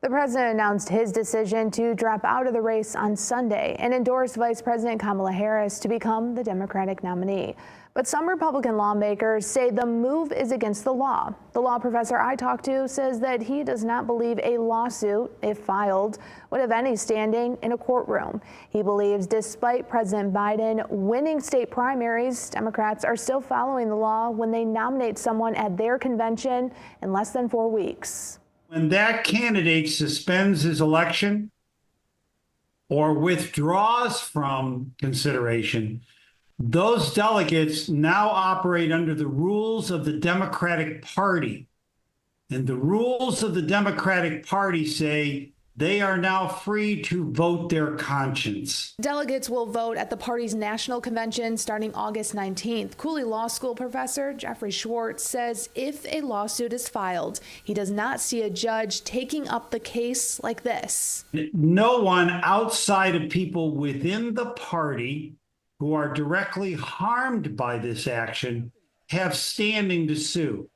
The president announced his decision to drop out of the race on Sunday and endorsed Vice President Kamala Harris to become the Democratic nominee. But some Republican lawmakers say the move is against the law. The law professor I talked to says that he does not believe a lawsuit, if filed, would have any standing in a courtroom. He believes despite President Biden winning state primaries, Democrats are still following the law when they nominate someone at their convention in less than 4 weeks. When that candidate suspends his election or withdraws from consideration, those delegates now operate under the rules of the Democratic Party. And the rules of the Democratic Party say they are now free to vote their conscience. Delegates will vote at the party's national convention starting August 19th. Cooley Law School professor Jeffrey Schwartz says if a lawsuit is filed, he does not see a judge taking up the case like this. No one outside of people within the party who are directly harmed by this action have standing to sue.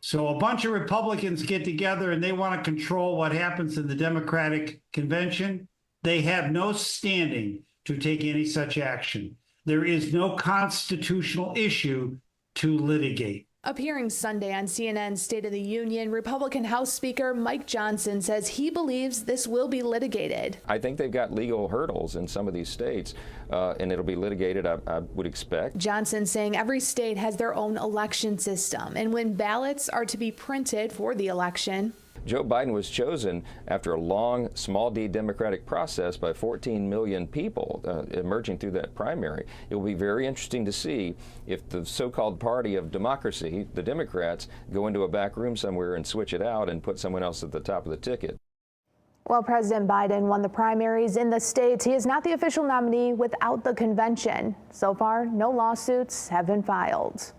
So a bunch of Republicans get together and they want to control what happens in the Democratic convention. They have no standing to take any such action. There is no constitutional issue to litigate. Appearing Sunday on CNN's State of the Union, Republican House Speaker Mike Johnson says he believes this will be litigated. I think they've got legal hurdles in some of these states, and it'll be litigated, I would expect. Johnson saying every state has their own election system, and when ballots are to be printed for the election, Joe Biden was chosen after a long, small d Democratic process by 14 million people emerging through that primary. It will be very interesting to see if the so-called party of democracy, the Democrats, go into a back room somewhere and switch it out and put someone else at the top of the ticket. While President Biden won the primaries in the states, he is not the official nominee without the convention. So far, no lawsuits have been filed.